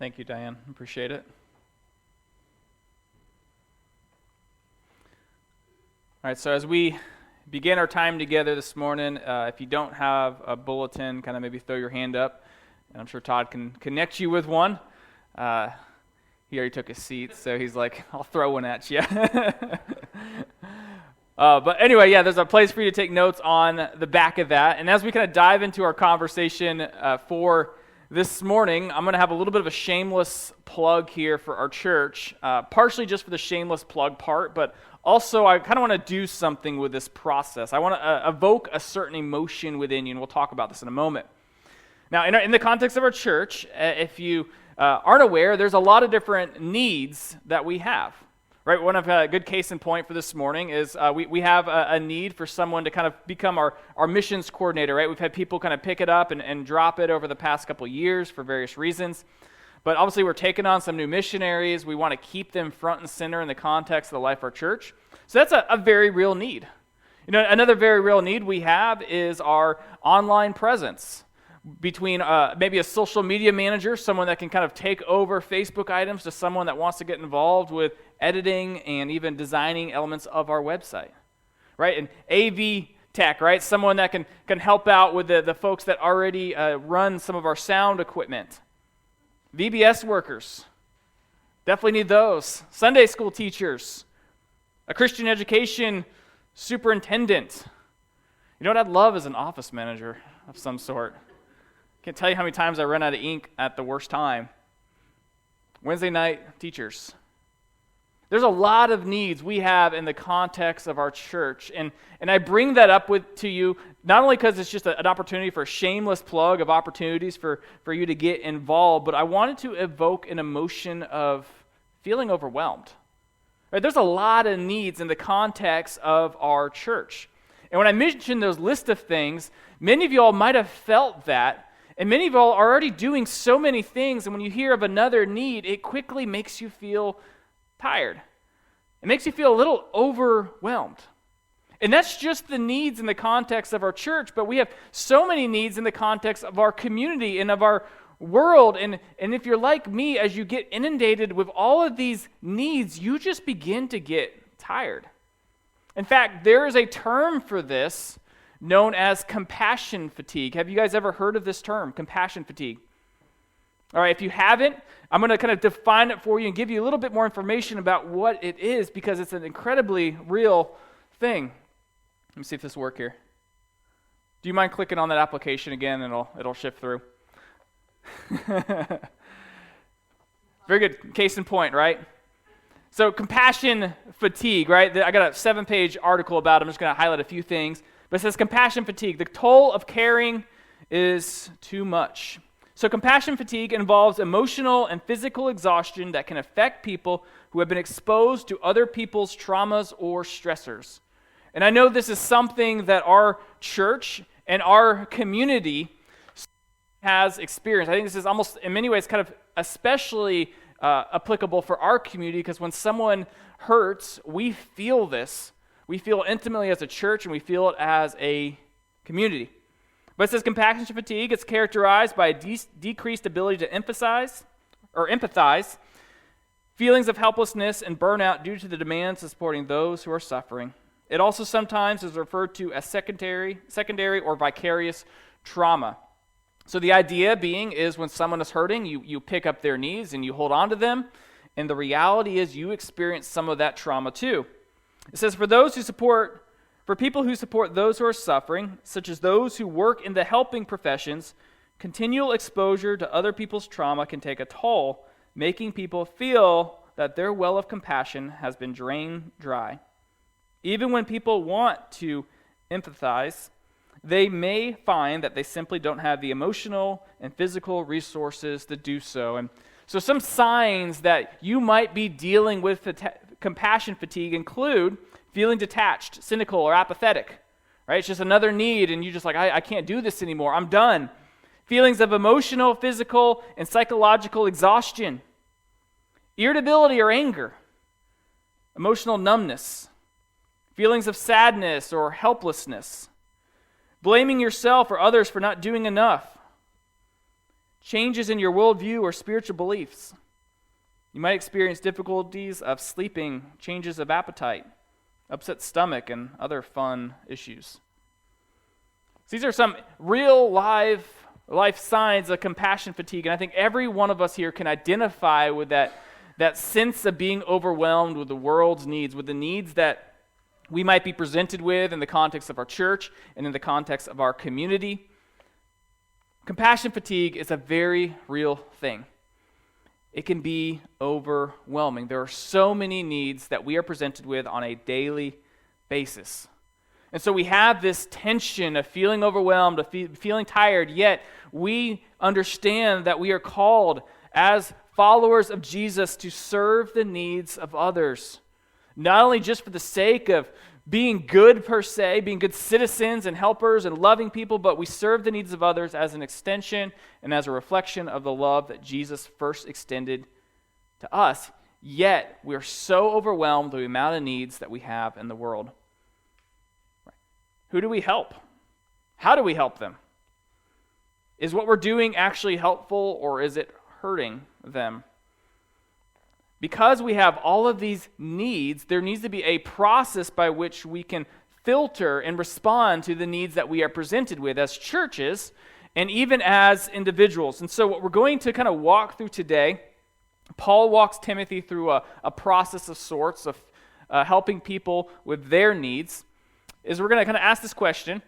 Thank you, Diane. Appreciate it. All right, so as we begin our time together this morning, if you don't have a bulletin, kind of maybe throw your hand up, and I'm sure Todd can connect you with one. He already took his seat, so he's like, I'll throw one at you. But anyway, there's a place for you to take notes on the back of that. And as we kind of dive into our conversation for this morning, I'm going to have a little bit of a shameless plug here for our church, partially just for the shameless plug part, but also I kind of want to do something with this process. I want to evoke a certain emotion within you, and we'll talk about this in a moment. Now, in the context of our church, if you aren't aware, there's a lot of different needs that we have. Right, one of a good case in point for this morning is we have a need for someone to kind of become our missions coordinator, right? We've had people kind of pick it up and drop it over the past couple of years for various reasons. But obviously we're taking on some new missionaries. We want to keep them front and center in the context of the life of our church. So that's a very real need. You know, another very real need we have is our online presence. Between maybe a social media manager, someone that can kind of take over Facebook items, to someone that wants to get involved with editing and even designing elements of our website, right? And AV tech, right? Someone that can help out with the folks that already run some of our sound equipment. VBS workers, definitely need those. Sunday school teachers, a Christian education superintendent. You know what I'd love is an office manager of some sort. Can't tell you how many times I run out of ink at the worst time. Wednesday night teachers. There's a lot of needs we have in the context of our church. And I bring that up to you, not only because it's just an opportunity for a shameless plug of opportunities for you to get involved, but I wanted to evoke an emotion of feeling overwhelmed. Right? There's a lot of needs in the context of our church. And when I mentioned those list of things, many of you all might have felt that. And many of you all are already doing so many things, and when you hear of another need, it quickly makes you feel tired. It makes you feel a little overwhelmed. And that's just the needs in the context of our church, but we have so many needs in the context of our community and of our world. And if you're like me, as you get inundated with all of these needs, you just begin to get tired. In fact, there is a term for this known as compassion fatigue. Have you guys ever heard of this term, compassion fatigue? All right, if you haven't, I'm going to kind of define it for you and give you a little bit more information about what it is, because it's an incredibly real thing. Let me see if this will work here. Do you mind clicking on that application again, and it'll shift through? Very good. Case in point, right? So compassion fatigue, right? I got a 7-page article about it. I'm just going to highlight a few things. But it says compassion fatigue. The toll of caring is too much. So compassion fatigue involves emotional and physical exhaustion that can affect people who have been exposed to other people's traumas or stressors. And I know this is something that our church and our community has experienced. I think this is almost, in many ways, kind of especially applicable for our community, because when someone hurts, we feel this. We feel intimately as a church, and we feel it as a community. But it says compassion fatigue, it's characterized by a decreased ability to empathize, feelings of helplessness and burnout due to the demands of supporting those who are suffering. It also sometimes is referred to as secondary or vicarious trauma. So the idea being is when someone is hurting, you pick up their needs and you hold on to them, and the reality is you experience some of that trauma too. It says, for people who support those who are suffering, such as those who work in the helping professions, continual exposure to other people's trauma can take a toll, making people feel that their well of compassion has been drained dry. Even when people want to empathize, they may find that they simply don't have the emotional and physical resources to do so. And so some signs that you might be dealing with compassion fatigue include feeling detached, cynical, or apathetic, right? It's just another need, and you're just like, I can't do this anymore. I'm done. Feelings of emotional, physical, and psychological exhaustion, irritability or anger, emotional numbness, feelings of sadness or helplessness, blaming yourself or others for not doing enough, changes in your worldview or spiritual beliefs. You might experience difficulties of sleeping, changes of appetite, upset stomach, and other fun issues. These are some real life signs of compassion fatigue, and I think every one of us here can identify with that sense of being overwhelmed with the world's needs, with the needs that we might be presented with in the context of our church and in the context of our community. Compassion fatigue is a very real thing. It can be overwhelming. There are so many needs that we are presented with on a daily basis. And so we have this tension of feeling overwhelmed, of feeling tired, yet we understand that we are called as followers of Jesus to serve the needs of others. Not only just for the sake of being good per se, being good citizens and helpers and loving people, but we serve the needs of others as an extension and as a reflection of the love that Jesus first extended to us. Yet, we're so overwhelmed with the amount of needs that we have in the world. Who do we help? How do we help them? Is what we're doing actually helpful, or is it hurting them? Because we have all of these needs, there needs to be a process by which we can filter and respond to the needs that we are presented with as churches and even as individuals. And so what we're going to kind of walk through today, Paul walks Timothy through a process of sorts of helping people with their needs, is we're going to kind of ask this question: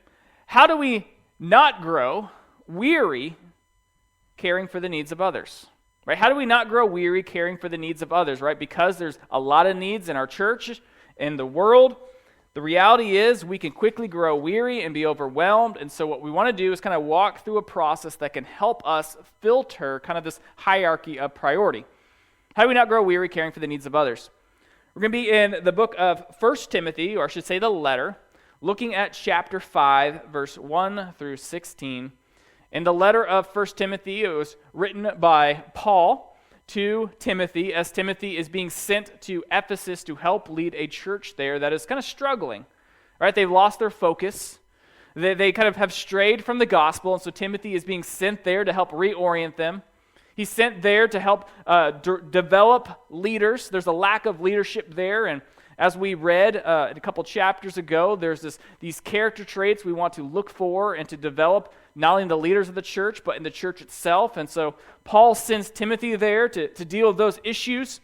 how do we not grow weary caring for the needs of others? Right? How do we not grow weary caring for the needs of others, right? Because there's a lot of needs in our church, in the world. The reality is we can quickly grow weary and be overwhelmed. And so what we want to do is kind of walk through a process that can help us filter kind of this hierarchy of priority. How do we not grow weary caring for the needs of others? We're going to be in the book of 1 Timothy, or I should say the letter, looking at chapter 5, verse 1 through 16. In the letter of 1 Timothy, it was written by Paul to Timothy as Timothy is being sent to Ephesus to help lead a church there that is kind of struggling. Right? They've lost their focus. They kind of have strayed from the gospel, and so Timothy is being sent there to help reorient them. He's sent there to help develop leaders. There's a lack of leadership there, and as we read a couple chapters ago, there's these character traits we want to look for and to develop not only in the leaders of the church, but in the church itself. And so Paul sends Timothy there to deal with those issues.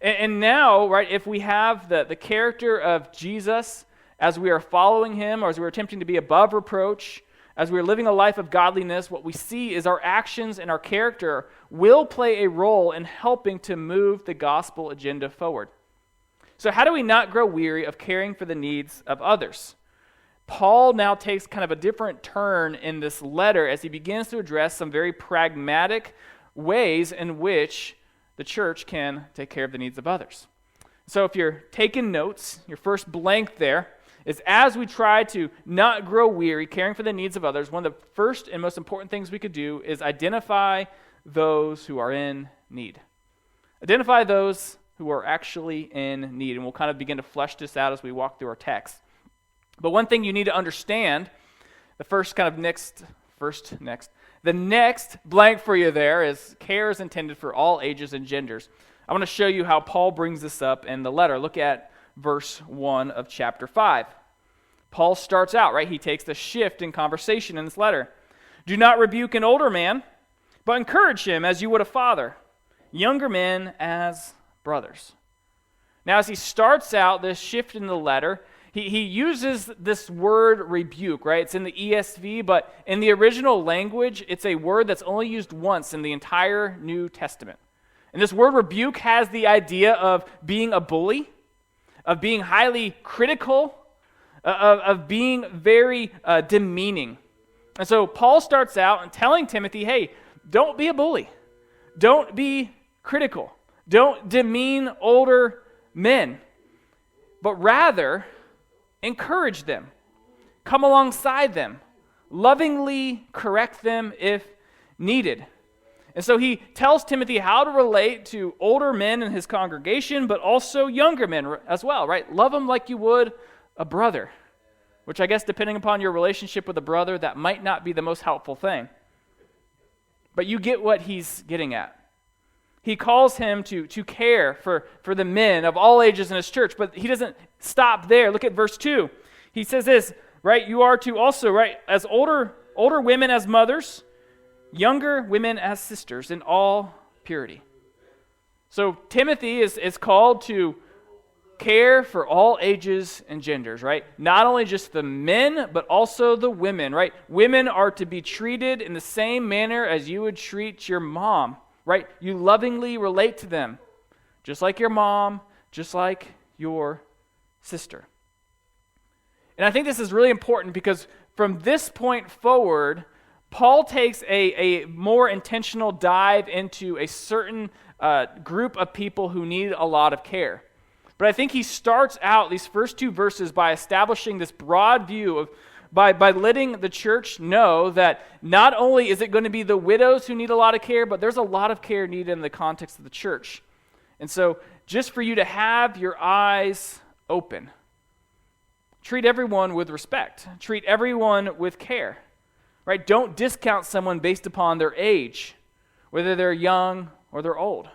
And now, right, if we have the character of Jesus as we are following him, or as we're attempting to be above reproach, as we're living a life of godliness, what we see is our actions and our character will play a role in helping to move the gospel agenda forward. So how do we not grow weary of caring for the needs of others? Paul now takes kind of a different turn in this letter as he begins to address some very pragmatic ways in which the church can take care of the needs of others. So if you're taking notes, your first blank there is, as we try to not grow weary caring for the needs of others, one of the first and most important things we could do is identify those who are in need. Identify those who are actually in need. And we'll kind of begin to flesh this out as we walk through our text. But one thing you need to understand, the next blank for you there is care is intended for all ages and genders. I want to show you how Paul brings this up in the letter. Look at verse 1 of chapter 5. Paul starts out, right? He takes the shift in conversation in this letter. Do not rebuke an older man, but encourage him as you would a father. Younger men as brothers. Now, as he starts out this shift in the letter, he uses this word rebuke, right? It's in the ESV, but in the original language, it's a word that's only used once in the entire New Testament. And this word rebuke has the idea of being a bully, of being highly critical, of being very demeaning. And so Paul starts out and telling Timothy, hey, don't be a bully. Don't be critical. Don't demean older men, but rather encourage them. Come alongside them. Lovingly correct them if needed. And so he tells Timothy how to relate to older men in his congregation, but also younger men as well, right? Love them like you would a brother, which I guess depending upon your relationship with a brother, that might not be the most helpful thing. But you get what he's getting at. He calls him to care for the men of all ages in his church, but he doesn't stop there. Look at verse 2. He says this, right? You are to also, right, as older women as mothers, younger women as sisters in all purity. So Timothy is called to care for all ages and genders, right? Not only just the men, but also the women, right? Women are to be treated in the same manner as you would treat your mom, right? You lovingly relate to them, just like your mom, just like your sister. And I think this is really important because from this point forward, Paul takes a more intentional dive into a certain group of people who need a lot of care. But I think he starts out these first two verses by establishing this broad view of, by letting the church know that not only is it going to be the widows who need a lot of care, but there's a lot of care needed in the context of the church. And so just for you to have your eyes open, treat everyone with respect. Treat everyone with care. Right? Don't discount someone based upon their age, whether they're young or they're old.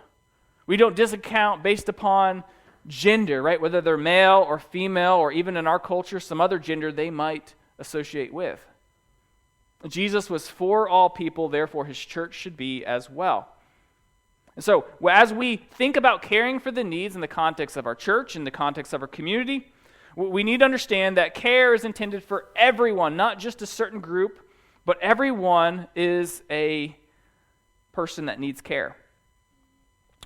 We don't discount based upon gender, right? Whether they're male or female, or even in our culture, some other gender they might associate with. Jesus was for all people, therefore his church should be as well. And so, as we think about caring for the needs in the context of our church, in the context of our community, we need to understand that care is intended for everyone, not just a certain group, but everyone is a person that needs care.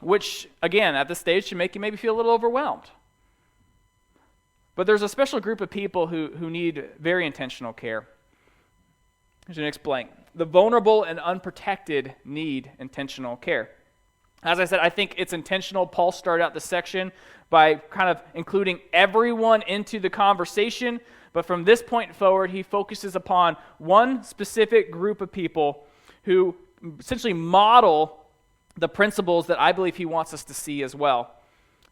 Which, again, at this stage should make you maybe feel a little overwhelmed. But there's a special group of people who need very intentional care. Here's an explain. The vulnerable and unprotected need intentional care. As I said, I think it's intentional. Paul started out this section by kind of including everyone into the conversation, but from this point forward, he focuses upon one specific group of people who essentially model the principles that I believe he wants us to see as well.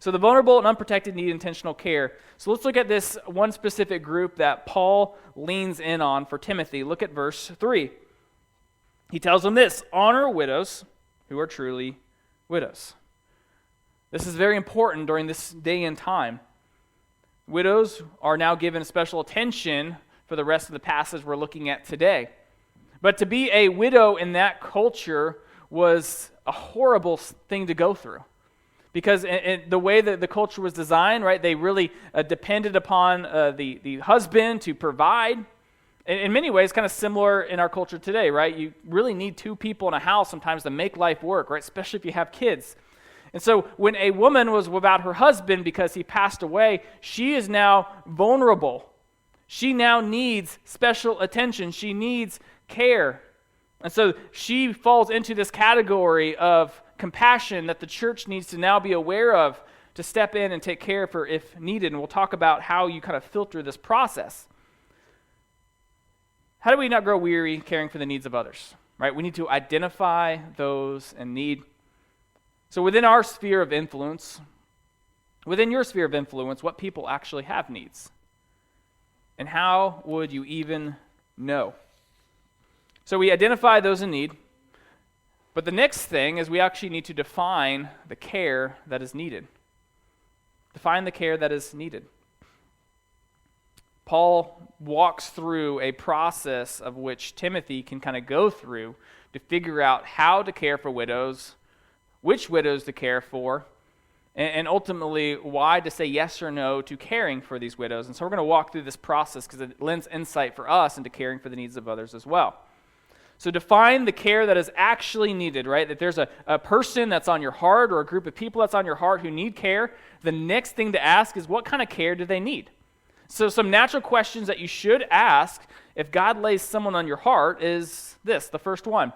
So the vulnerable and unprotected need intentional care. So let's look at this one specific group that Paul leans in on for Timothy. Look at verse 3. He tells them this: honor widows who are truly widows. This is very important during this day and time. Widows are now given special attention for the rest of the passage we're looking at today. But to be a widow in that culture was a horrible thing to go through. Because in the way that the culture was designed, right, they really depended upon the husband to provide. In many ways, kind of similar in our culture today, right? You really need two people in a house sometimes to make life work, right? Especially if you have kids. And so when a woman was without her husband because he passed away, she is now vulnerable. She now needs special attention. She needs care. And so she falls into this category of compassion that the church needs to now be aware of to step in and take care of her if needed. And we'll talk about how you kind of filter this process. How do we not grow weary caring for the needs of others? Right? We need to identify those in need. So within our sphere of influence, within your sphere of influence, what people actually have needs? And how would you even know? So we identify those in need, but the next thing is we actually need to define the care that is needed. Define the care that is needed. Paul walks through a process of which Timothy can kind of go through to figure out how to care for widows, which widows to care for, and ultimately why to say yes or no to caring for these widows. And so we're going to walk through this process because it lends insight for us into caring for the needs of others as well. So define the care that is actually needed, right? That there's a person that's on your heart or a group of people that's on your heart who need care. The next thing to ask is, what kind of care do they need? So some natural questions that you should ask if God lays someone on your heart is this, the first one.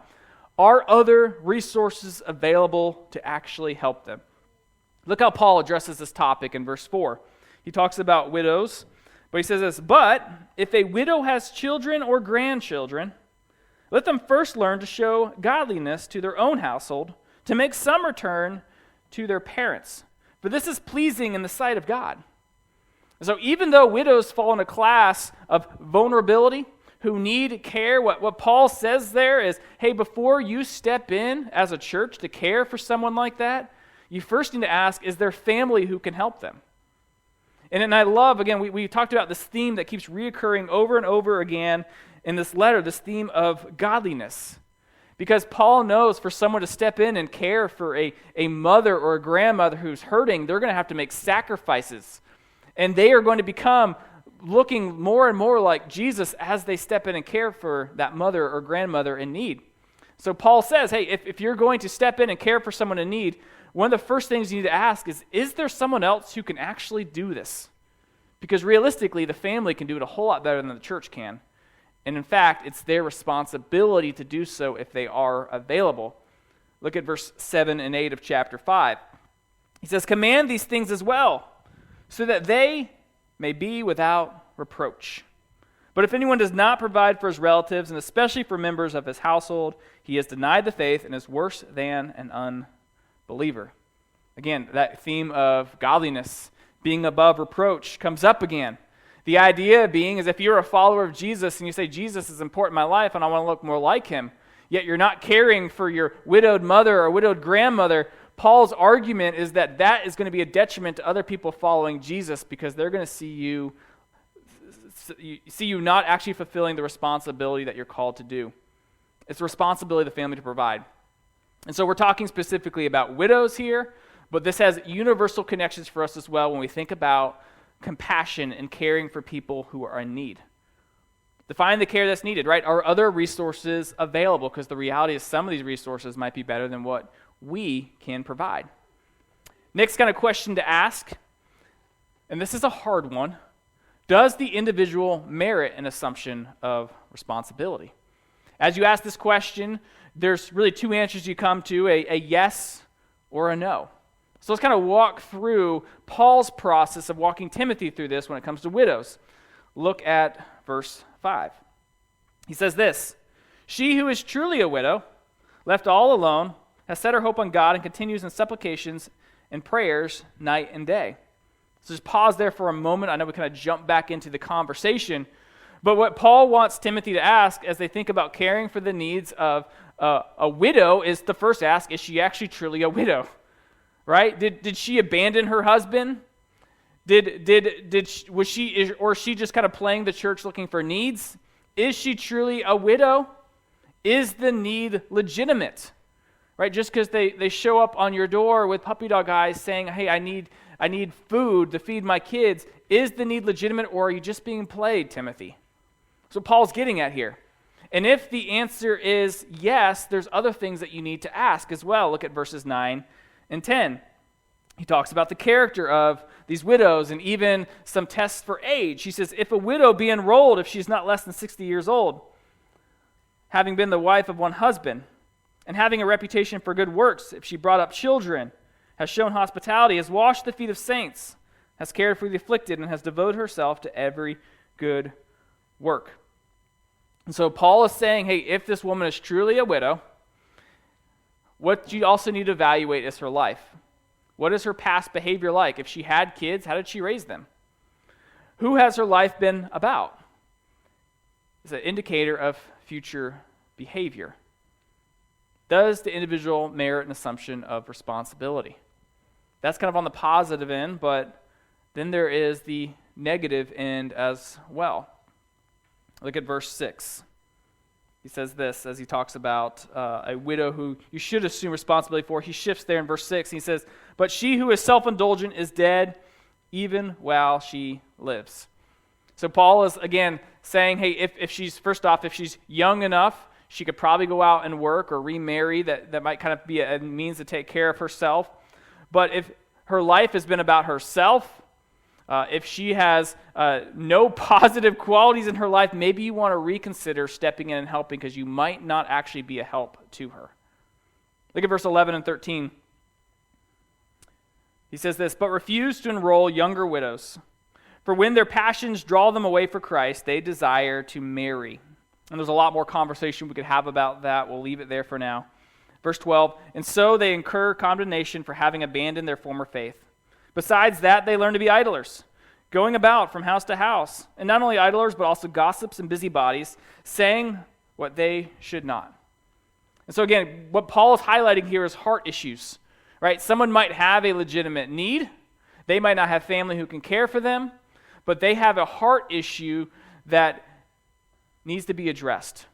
Are other resources available to actually help them? Look how Paul addresses this topic in verse 4. He talks about widows, but he says this: but if a widow has children or grandchildren, let them first learn to show godliness to their own household, to make some return to their parents. For this is pleasing in the sight of God. So even though widows fall in a class of vulnerability, who need care, what Paul says there is, hey, before you step in as a church to care for someone like that, you first need to ask, is there family who can help them? And I love, again, we talked about this theme that keeps reoccurring over and over again in this letter, this theme of godliness. Because Paul knows for someone to step in and care for a mother or a grandmother who's hurting, they're going to have to make sacrifices. And they are going to become looking more and more like Jesus as they step in and care for that mother or grandmother in need. So Paul says, hey, if you're going to step in and care for someone in need, one of the first things you need to ask is there someone else who can actually do this? Because realistically, the family can do it a whole lot better than the church can. And in fact, it's their responsibility to do so if they are available. Look at verse 7 and 8 of chapter 5. He says, command these things as well, so that they may be without reproach. But if anyone does not provide for his relatives, and especially for members of his household, he has denied the faith and is worse than an unbeliever. Again, that theme of godliness, being above reproach, comes up again. The idea being is if you're a follower of Jesus and you say, Jesus is important in my life and I want to look more like him, yet you're not caring for your widowed mother or widowed grandmother, Paul's argument is that that is going to be a detriment to other people following Jesus because they're going to see you not actually fulfilling the responsibility that you're called to do. It's the responsibility of the family to provide. And so we're talking specifically about widows here, but this has universal connections for us as well when we think about compassion and caring for people who are in need. Define the care that's needed, right? Are other resources available? Because the reality is some of these resources might be better than what we can provide. Next kind of question to ask, and this is a hard one, does the individual merit an assumption of responsibility? As you ask this question, there's really two answers you come to, a yes or a no. So let's kind of walk through Paul's process of walking Timothy through this when it comes to widows. Look at verse 5. He says this, she who is truly a widow, left all alone, has set her hope on God and continues in supplications and prayers night and day. So just pause there for a moment. I know we kind of jump back into the conversation, but what Paul wants Timothy to ask as they think about caring for the needs of a widow is the first ask, is she actually truly a widow? Right? Did she abandon her husband? Was she just kind of playing the church looking for needs? Is she truly a widow? Is the need legitimate? Right? Just because they show up on your door with puppy dog eyes saying, hey, I need food to feed my kids. Is the need legitimate, or are you just being played, Timothy? So Paul's getting at here. And if the answer is yes, there's other things that you need to ask as well. Look at verses 9 and 10. He talks about the character of these widows and even some tests for age. He says, if a widow be enrolled, if she's not less than 60 years old, having been the wife of one husband, and having a reputation for good works, if she brought up children, has shown hospitality, has washed the feet of saints, has cared for the afflicted, and has devoted herself to every good work. And so Paul is saying, hey, if this woman is truly a widow, what you also need to evaluate is her life. What is her past behavior like? If she had kids, how did she raise them? Who has her life been about? It's an indicator of future behavior. Does the individual merit an assumption of responsibility? That's kind of on the positive end, but then there is the negative end as well. Look at verse 6. He says this as he talks about a widow who you should assume responsibility for. He shifts there in verse 6. He says, but she who is self-indulgent is dead even while she lives. So Paul is, again, saying, hey, if she's young enough, she could probably go out and work or remarry. That might kind of be a means to take care of herself. But if her life has been about herself, if she has no positive qualities in her life, maybe you want to reconsider stepping in and helping because you might not actually be a help to her. Look at verse 11 and 13. He says this, but refuse to enroll younger widows, for when their passions draw them away for Christ, they desire to marry. And there's a lot more conversation we could have about that. We'll leave it there for now. Verse 12, and so they incur condemnation for having abandoned their former faith. Besides that, they learn to be idlers, going about from house to house, and not only idlers, but also gossips and busybodies, saying what they should not. And so again, what Paul is highlighting here is heart issues, right? Someone might have a legitimate need. They might not have family who can care for them, but they have a heart issue that needs to be addressed.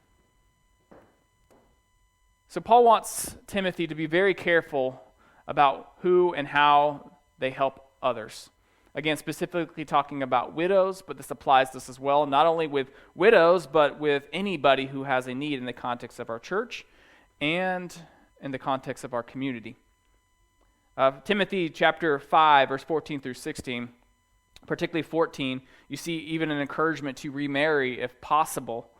So Paul wants Timothy to be very careful about who and how they help others. Again, specifically talking about widows, but this applies to us as well, not only with widows, but with anybody who has a need in the context of our church and in the context of our community. Timothy chapter 5, verse 14 through 16, particularly 14, you see even an encouragement to remarry if possible.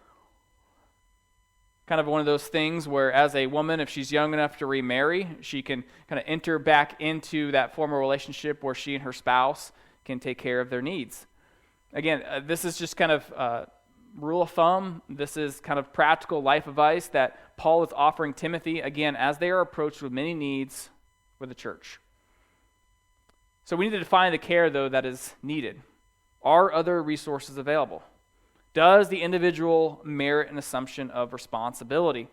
Kind of one of those things where as a woman, if she's young enough to remarry, she can kind of enter back into that former relationship where she and her spouse can take care of their needs. Again, this is just kind of rule of thumb. This is kind of practical life advice that Paul is offering Timothy, again, as they are approached with many needs with the church. So we need to define the care, though, that is needed. Are other resources available? Does the individual merit an assumption of responsibility?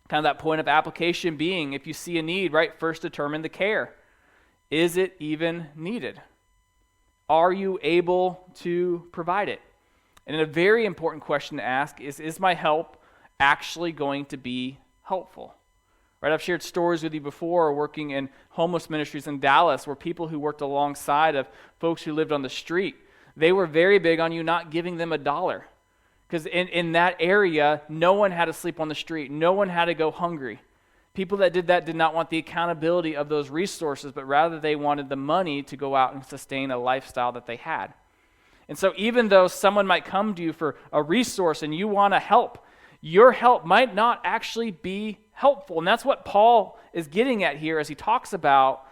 Kind of that point of application being, if you see a need, right, first determine the care. Is it even needed? Are you able to provide it? And a very important question to ask is my help actually going to be helpful? Right, I've shared stories with you before working in homeless ministries in Dallas where people who worked alongside of folks who lived on the street, they were very big on you not giving them $1. Because in that area, no one had to sleep on the street. No one had to go hungry. People that did that did not want the accountability of those resources, but rather they wanted the money to go out and sustain a lifestyle that they had. And so even though someone might come to you for a resource and you want to help, your help might not actually be helpful. And that's what Paul is getting at here as he talks about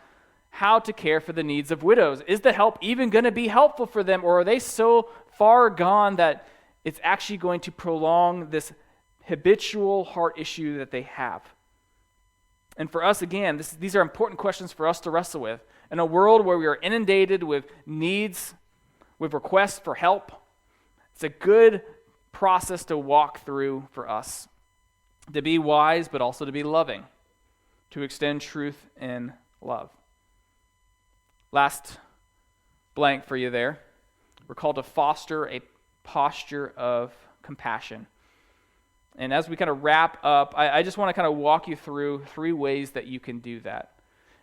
how to care for the needs of widows. Is the help even going to be helpful for them, or are they so far gone that it's actually going to prolong this habitual heart issue that they have? And for us, again, these are important questions for us to wrestle with. In a world where we are inundated with needs, with requests for help, it's a good process to walk through for us. To be wise, but also to be loving. To extend truth in love. Last blank for you there. We're called to foster a posture of compassion. And as we kind of wrap up, I just want to kind of walk you through 3 ways that you can do that.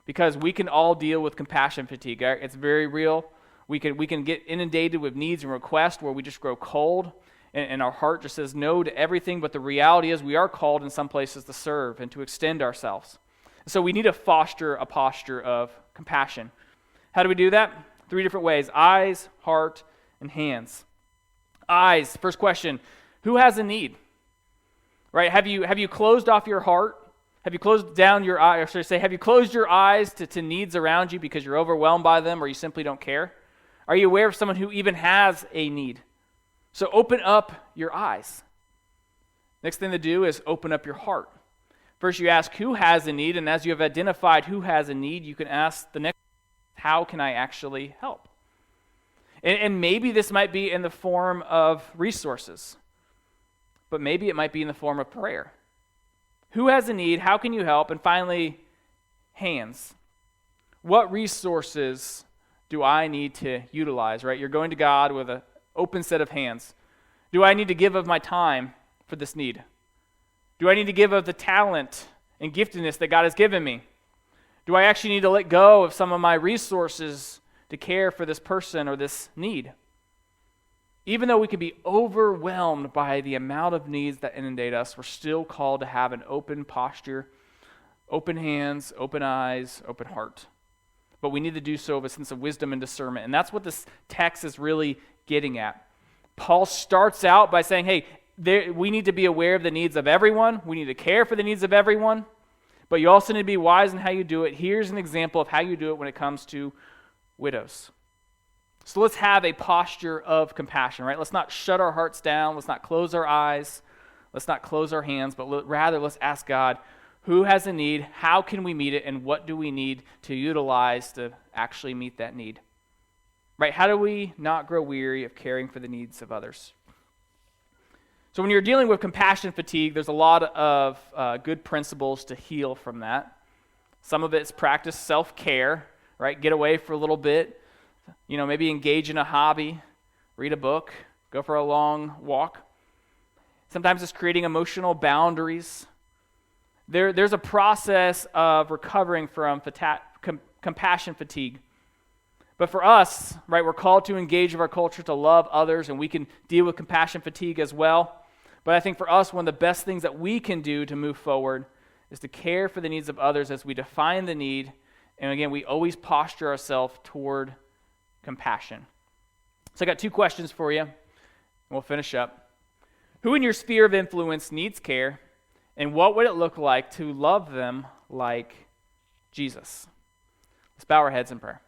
Because we can all deal with compassion fatigue. It's very real. We can get inundated with needs and requests where we just grow cold and our heart just says no to everything. But the reality is we are called in some places to serve and to extend ourselves. So we need to foster a posture of compassion. How do we do that? 3 different ways: eyes, heart, and hands. Eyes, first question, who has a need? Right? Have you closed off your heart? Have you closed down your eye, or should I say, have you closed your eyes to needs around you because you're overwhelmed by them or you simply don't care? Are you aware of someone who even has a need? So open up your eyes. Next thing to do is open up your heart. First you ask who has a need, and as you have identified who has a need, you can ask the next, how can I actually help? And maybe this might be in the form of resources, but maybe it might be in the form of prayer. Who has a need? How can you help? And finally, hands. What resources do I need to utilize, right? You're going to God with an open set of hands. Do I need to give of my time for this need? Do I need to give of the talent and giftedness that God has given me? Do I actually need to let go of some of my resources to care for this person or this need? Even though we can be overwhelmed by the amount of needs that inundate us, we're still called to have an open posture, open hands, open eyes, open heart. But we need to do so with a sense of wisdom and discernment. And that's what this text is really getting at. Paul starts out by saying, hey, we need to be aware of the needs of everyone. We need to care for the needs of everyone. But you also need to be wise in how you do it. Here's an example of how you do it when it comes to widows. So let's have a posture of compassion, right? Let's not shut our hearts down. Let's not close our eyes. Let's not close our hands, but rather let's ask God, who has a need? How can we meet it? And what do we need to utilize to actually meet that need? right? How do we not grow weary of caring for the needs of others? So when you're dealing with compassion fatigue, there's a lot of good principles to heal from that. Some of it's practice self-care, right? Get away for a little bit. Maybe engage in a hobby, read a book, go for a long walk. Sometimes it's creating emotional boundaries. There's a process of recovering from compassion fatigue. But for us, right, we're called to engage with our culture to love others, and we can deal with compassion fatigue as well. But I think for us, one of the best things that we can do to move forward is to care for the needs of others as we define the need. And again, we always posture ourselves toward compassion. So I got 2 questions for you, and we'll finish up. Who in your sphere of influence needs care, and what would it look like to love them like Jesus? Let's bow our heads in prayer.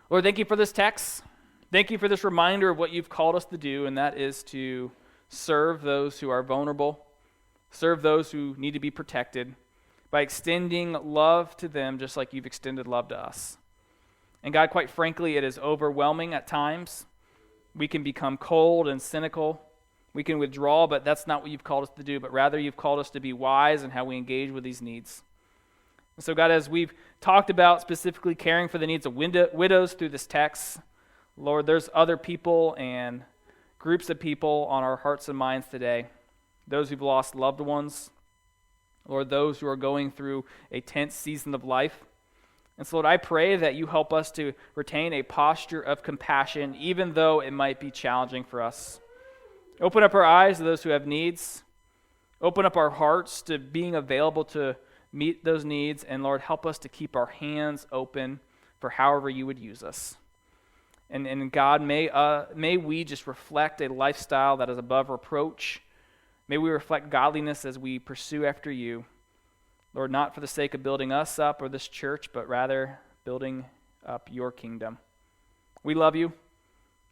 Lord, thank you for this text. Thank you for this reminder of what you've called us to do, and that is to serve those who are vulnerable, serve those who need to be protected by extending love to them just like you've extended love to us. And God, quite frankly, it is overwhelming at times. We can become cold and cynical. We can withdraw, but that's not what you've called us to do, but rather you've called us to be wise in how we engage with these needs. And so God, as we've talked about specifically caring for the needs of widows through this text, Lord, there's other people and groups of people on our hearts and minds today. Those who've lost loved ones, Lord, those who are going through a tense season of life. And so, Lord, I pray that you help us to retain a posture of compassion, even though it might be challenging for us. Open up our eyes to those who have needs. Open up our hearts to being available to meet those needs. And, Lord, help us to keep our hands open for however you would use us. And God, may we just reflect a lifestyle that is above reproach. May we reflect godliness as we pursue after you. Lord, not for the sake of building us up or this church, but rather building up your kingdom. We love you.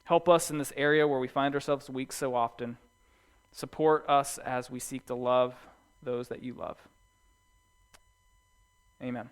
Help us in this area where we find ourselves weak so often. Support us as we seek to love those that you love. Amen.